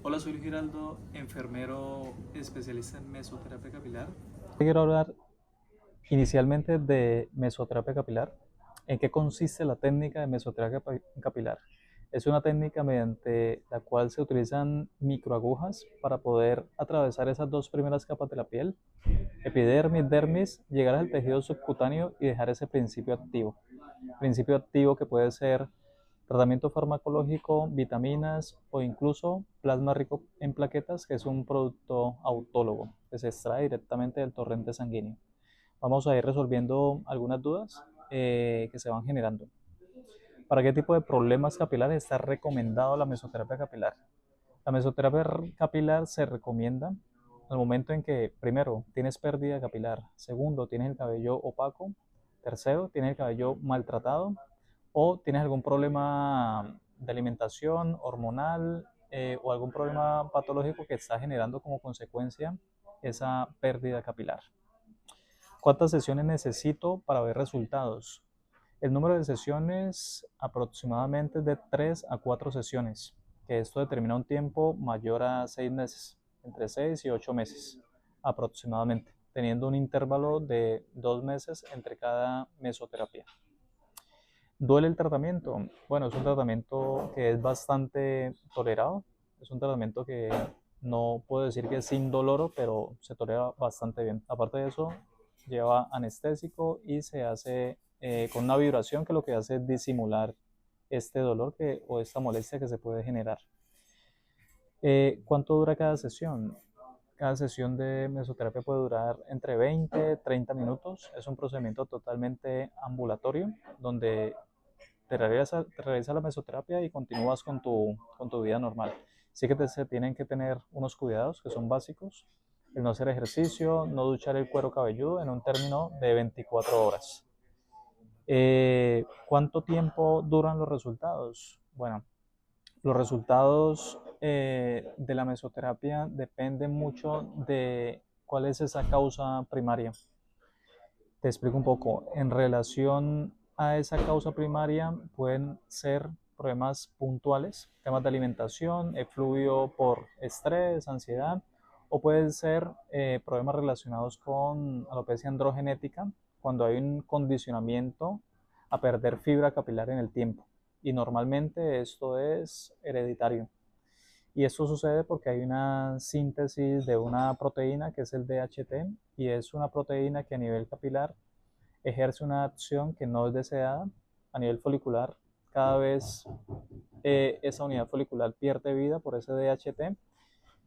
Hola, soy Luis Giraldo, enfermero especialista en mesoterapia capilar. Quiero hablar inicialmente de mesoterapia capilar. ¿En qué consiste la técnica de mesoterapia capilar? Es una técnica mediante la cual se utilizan microagujas para poder atravesar esas dos primeras capas de la piel, epidermis, dermis, llegar al tejido subcutáneo y dejar ese principio activo. Principio activo que puede ser tratamiento farmacológico, vitaminas o incluso plasma rico en plaquetas, que es un producto autólogo que se extrae directamente del torrente sanguíneo. Vamos a ir resolviendo algunas dudas que se van generando. ¿Para qué tipo de problemas capilares está recomendado la mesoterapia capilar? La mesoterapia capilar se recomienda al momento en que, primero, tienes pérdida capilar, segundo, tienes el cabello opaco, tercero, tienes el cabello maltratado o tienes algún problema de alimentación, hormonal o algún problema patológico que está generando como consecuencia esa pérdida capilar. ¿Cuántas sesiones necesito para ver resultados? El número de sesiones aproximadamente es de 3 a 4 sesiones, que esto determina un tiempo mayor a 6 meses, entre 6 y 8 meses aproximadamente, teniendo un intervalo de 2 meses entre cada mesoterapia. ¿Duele el tratamiento? Bueno, es un tratamiento que es bastante tolerado, es un tratamiento que no puedo decir que es indoloro, pero se tolera bastante bien. Aparte de eso, lleva anestésico y se hace con una vibración que lo que hace es disimular este dolor o esta molestia que se puede generar. ¿Cuánto dura cada sesión? Cada sesión de mesoterapia puede durar entre 20 y 30 minutos. Es un procedimiento totalmente ambulatorio donde te realiza la mesoterapia y continúas con tu vida normal. Sí que se tienen que tener unos cuidados que son básicos, el no hacer ejercicio, no duchar el cuero cabelludo en un término de 24 horas. ¿Cuánto tiempo duran los resultados? Bueno, los resultados de la mesoterapia dependen mucho de cuál es esa causa primaria. Te explico un poco. En relación a esa causa primaria pueden ser problemas puntuales, temas de alimentación, efluvio por estrés, ansiedad, o pueden ser problemas relacionados con alopecia androgenética, cuando hay un condicionamiento a perder fibra capilar en el tiempo. Y normalmente esto es hereditario. Y esto sucede porque hay una síntesis de una proteína que es el DHT y es una proteína que a nivel capilar ejerce una acción que no es deseada a nivel folicular. Cada vez esa unidad folicular pierde vida por ese DHT,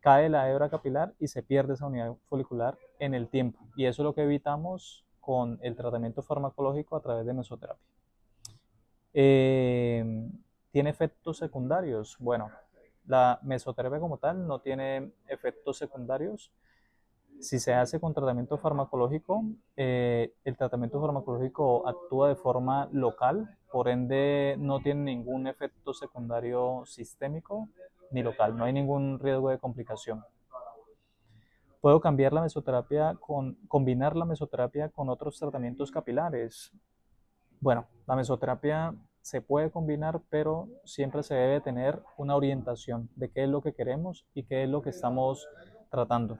cae la hebra capilar y se pierde esa unidad folicular en el tiempo. Y eso es lo que evitamos con el tratamiento farmacológico a través de mesoterapia. Eh, ¿Tiene efectos secundarios? Bueno, la mesoterapia como tal no tiene efectos secundarios. Si se hace con tratamiento farmacológico, el tratamiento farmacológico actúa de forma local, por ende no tiene ningún efecto secundario sistémico ni local, no hay ningún riesgo de complicación. Puedo cambiar la mesoterapia combinar la mesoterapia con otros tratamientos capilares. Bueno, la mesoterapia se puede combinar, pero siempre se debe tener una orientación de qué es lo que queremos y qué es lo que estamos tratando.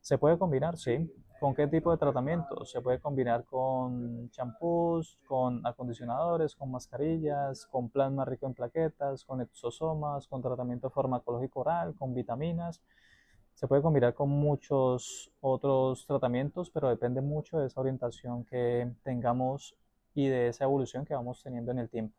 ¿Se puede combinar? Sí. ¿Con qué tipo de tratamiento? Se puede combinar con champús, con acondicionadores, con mascarillas, con plasma rico en plaquetas, con exosomas, con tratamiento farmacológico oral, con vitaminas. Se puede combinar con muchos otros tratamientos, pero depende mucho de esa orientación que tengamos y de esa evolución que vamos teniendo en el tiempo.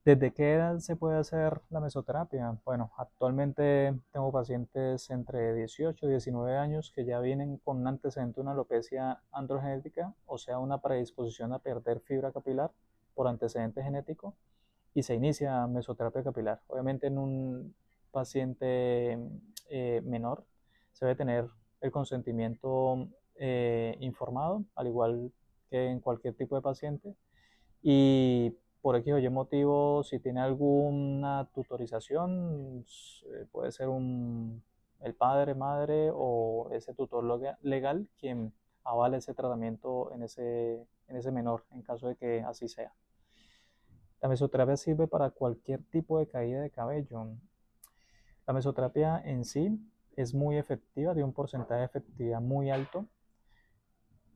¿Desde qué edad se puede hacer la mesoterapia? Bueno, actualmente tengo pacientes entre 18 y 19 años que ya vienen con un antecedente de una alopecia androgenética, o sea, una predisposición a perder fibra capilar por antecedente genético, y se inicia mesoterapia capilar. Obviamente en un paciente menor se debe tener el consentimiento informado, al igual que en cualquier tipo de paciente, y por X o Y motivo, si tiene alguna tutorización, puede ser el padre, madre o ese tutor legal quien avale ese tratamiento en ese menor, en caso de que así sea. La mesoterapia sirve para cualquier tipo de caída de cabello. La mesoterapia en sí es muy efectiva, tiene un porcentaje de efectividad muy alto.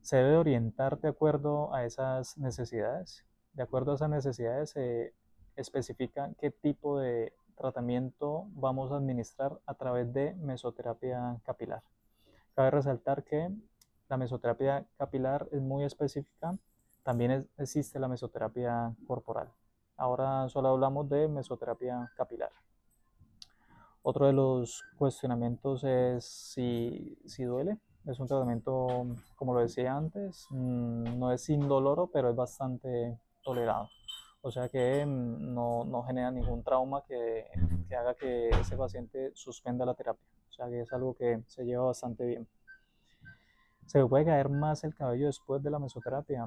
Se debe orientar de acuerdo a esas necesidades. De acuerdo a esas necesidades se especifica qué tipo de tratamiento vamos a administrar a través de mesoterapia capilar. Cabe resaltar que la mesoterapia capilar es muy específica, también existe la mesoterapia corporal. Ahora solo hablamos de mesoterapia capilar. Otro de los cuestionamientos es si duele. Es un tratamiento, como lo decía antes, no es indoloro, pero es bastante tolerado. O sea que no genera ningún trauma que haga que ese paciente suspenda la terapia. O sea que es algo que se lleva bastante bien. ¿Se puede caer más el cabello después de la mesoterapia?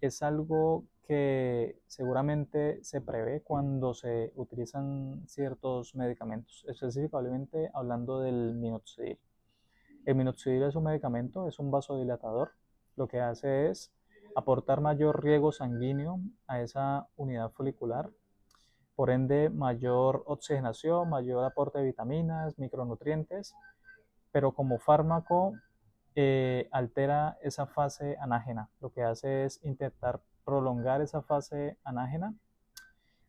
Es algo que seguramente se prevé cuando se utilizan ciertos medicamentos, específicamente hablando del minoxidil. El minoxidil es un medicamento, es un vasodilatador. Lo que hace es aportar mayor riego sanguíneo a esa unidad folicular, por ende mayor oxigenación, mayor aporte de vitaminas, micronutrientes, pero como fármaco altera esa fase anágena. Lo que hace es intentar prolongar esa fase anágena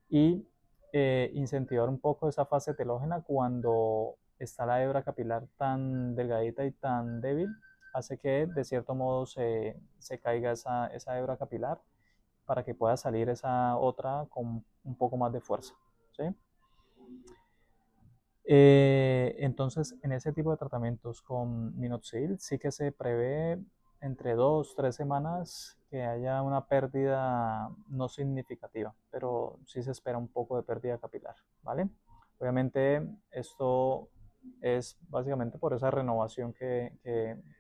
y incentivar un poco esa fase telógena cuando está la hebra capilar tan delgadita y tan débil, hace que de cierto modo se caiga esa hebra capilar para que pueda salir esa otra con un poco más de fuerza. ¿Sí? Entonces, en ese tipo de tratamientos con minoxidil sí que se prevé entre 2 o 3 semanas que haya una pérdida no significativa, pero sí se espera un poco de pérdida capilar, ¿vale? Obviamente esto es básicamente por esa renovación que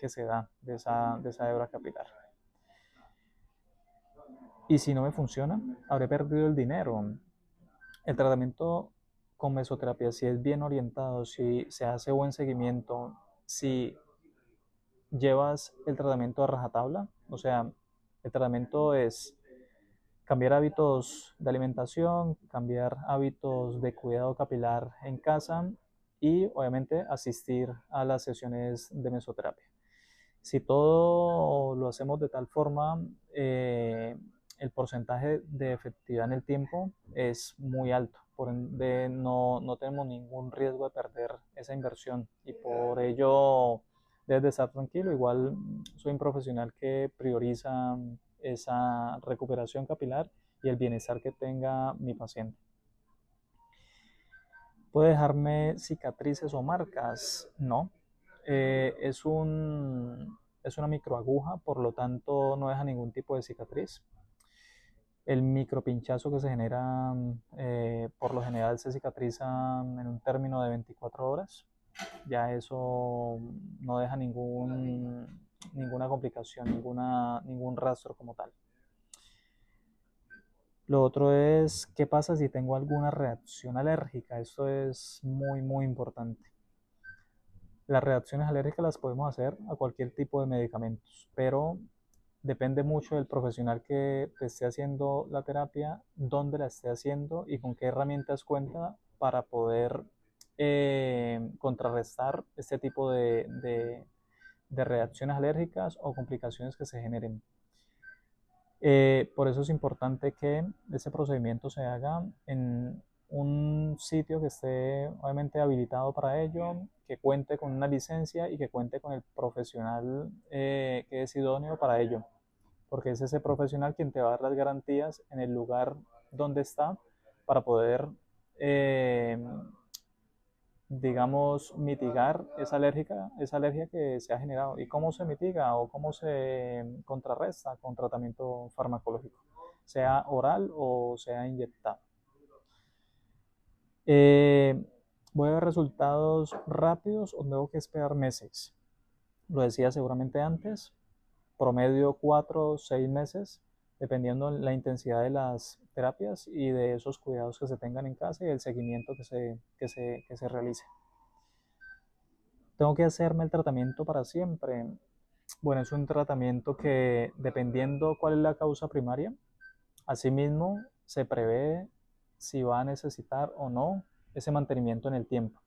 se da de esa hebra capilar. Y si no me funciona, habré perdido el dinero. El tratamiento con mesoterapia, si es bien orientado, si se hace buen seguimiento, si llevas el tratamiento a rajatabla, o sea, el tratamiento es cambiar hábitos de alimentación, cambiar hábitos de cuidado capilar en casa y obviamente asistir a las sesiones de mesoterapia. Si todo lo hacemos de tal forma, el porcentaje de efectividad en el tiempo es muy alto. Por ende, no tenemos ningún riesgo de perder esa inversión y por ello debes de estar tranquilo. Igual soy un profesional que prioriza esa recuperación capilar y el bienestar que tenga mi paciente. ¿Puede dejarme cicatrices o marcas? No. Es una microaguja, por lo tanto no deja ningún tipo de cicatriz. El micropinchazo que se genera, por lo general se cicatriza en un término de 24 horas. Ya eso no deja ninguna complicación, ningún rastro como tal. Lo otro es, ¿qué pasa si tengo alguna reacción alérgica? Esto es muy, muy importante. Las reacciones alérgicas las podemos hacer a cualquier tipo de medicamentos, pero depende mucho del profesional que te esté haciendo la terapia, dónde la esté haciendo y con qué herramientas cuenta para poder contrarrestar este tipo de reacciones alérgicas o complicaciones que se generen. Por eso es importante que ese procedimiento se haga en un sitio que esté obviamente habilitado para ello, que cuente con una licencia y que cuente con el profesional que es idóneo para ello, porque es ese profesional quien te va a dar las garantías en el lugar donde está para poder, digamos, mitigar esa alergia que se ha generado. ¿Y cómo se mitiga o cómo se contrarresta con tratamiento farmacológico, sea oral o sea inyectado? ¿Voy a ver resultados rápidos o tengo que esperar meses? Lo decía seguramente antes, promedio 4 o 6 meses, dependiendo de la intensidad de las terapias y de esos cuidados que se tengan en casa y el seguimiento que se realice. ¿Tengo que hacerme el tratamiento para siempre? Bueno, es un tratamiento que, dependiendo cuál es la causa primaria, asimismo se prevé si va a necesitar o no ese mantenimiento en el tiempo.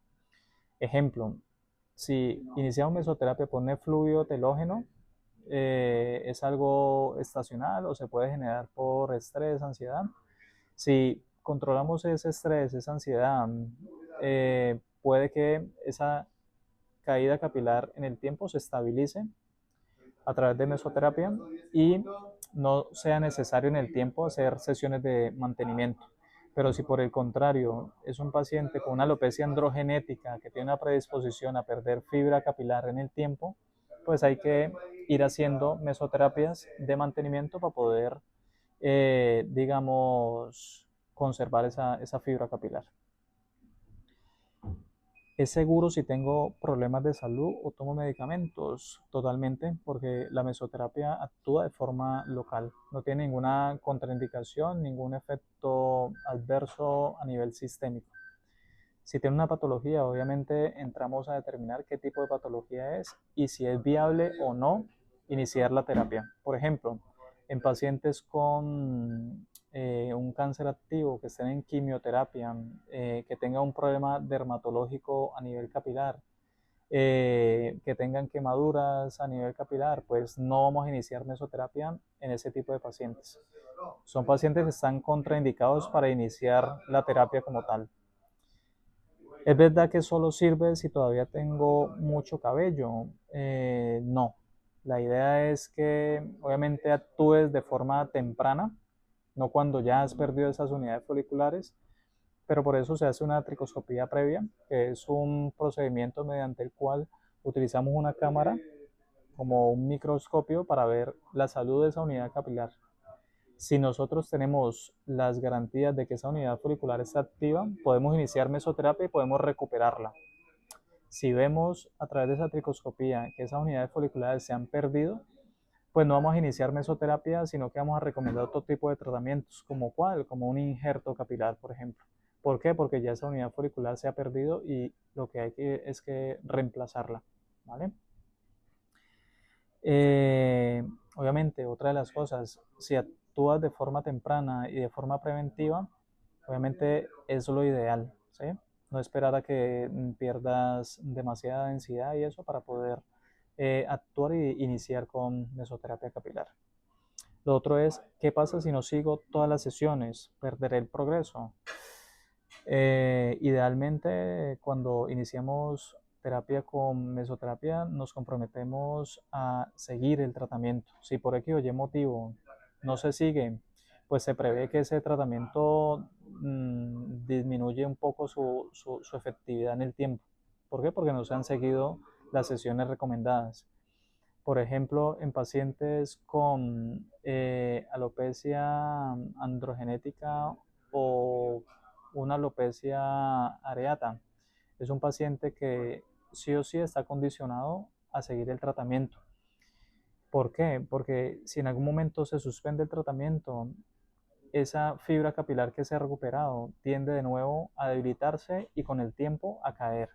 Ejemplo, si iniciamos mesoterapia por un efluvio telógeno, es algo estacional o se puede generar por estrés, ansiedad. Si controlamos ese estrés, esa ansiedad, puede que esa caída capilar en el tiempo se estabilice a través de mesoterapia y no sea necesario en el tiempo hacer sesiones de mantenimiento. Pero si por el contrario es un paciente con una alopecia androgenética que tiene una predisposición a perder fibra capilar en el tiempo, pues hay que ir haciendo mesoterapias de mantenimiento para poder, digamos, conservar esa fibra capilar. ¿Es seguro si tengo problemas de salud o tomo medicamentos? Totalmente, porque la mesoterapia actúa de forma local. No tiene ninguna contraindicación, ningún efecto adverso a nivel sistémico. Si tiene una patología, obviamente entramos a determinar qué tipo de patología es y si es viable o no iniciar la terapia. Por ejemplo, en pacientes con un cáncer activo, que estén en quimioterapia, que tengan un problema dermatológico a nivel capilar, que tengan quemaduras a nivel capilar, pues no vamos a iniciar mesoterapia en ese tipo de pacientes. Son pacientes que están contraindicados para iniciar la terapia como tal. ¿Es verdad que solo sirve si todavía tengo mucho cabello? No. La idea es que obviamente actúes de forma temprana, no cuando ya has perdido esas unidades foliculares, pero por eso se hace una tricoscopía previa, que es un procedimiento mediante el cual utilizamos una cámara como un microscopio para ver la salud de esa unidad capilar. Si nosotros tenemos las garantías de que esa unidad folicular está activa, podemos iniciar mesoterapia y podemos recuperarla. Si vemos a través de esa tricoscopía que esas unidades foliculares se han perdido, pues no vamos a iniciar mesoterapia, sino que vamos a recomendar otro tipo de tratamientos, como cuál, como un injerto capilar, por ejemplo. ¿Por qué? Porque ya esa unidad folicular se ha perdido y lo que hay que es que reemplazarla, ¿vale? Obviamente, otra de las cosas, si actúas de forma temprana y de forma preventiva, obviamente es lo ideal, ¿sí? No esperar a que pierdas demasiada densidad y eso para poder actuar y iniciar con mesoterapia capilar. Lo otro es, ¿qué pasa si no sigo todas las sesiones? ¿Perderé el progreso? Idealmente, cuando iniciamos terapia con mesoterapia, nos comprometemos a seguir el tratamiento. Si por X o Y motivo no se sigue, pues se prevé que ese tratamiento disminuye un poco su efectividad en el tiempo. ¿Por qué? Porque no se han seguido las sesiones recomendadas. Por ejemplo, en pacientes con alopecia androgenética o una alopecia areata, es un paciente que sí o sí está condicionado a seguir el tratamiento. ¿Por qué? Porque si en algún momento se suspende el tratamiento, esa fibra capilar que se ha recuperado tiende de nuevo a debilitarse y con el tiempo a caer.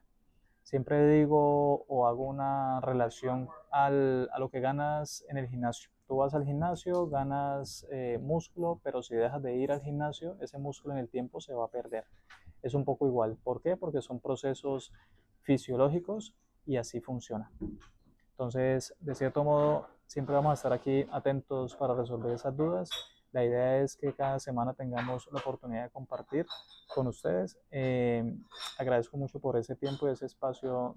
Siempre digo o hago una relación a lo que ganas en el gimnasio. Tú vas al gimnasio, ganas músculo, pero si dejas de ir al gimnasio, ese músculo en el tiempo se va a perder. Es un poco igual. ¿Por qué? Porque son procesos fisiológicos y así funciona. Entonces, de cierto modo, siempre vamos a estar aquí atentos para resolver esas dudas. La idea es que cada semana tengamos la oportunidad de compartir con ustedes. Agradezco mucho por ese tiempo y ese espacio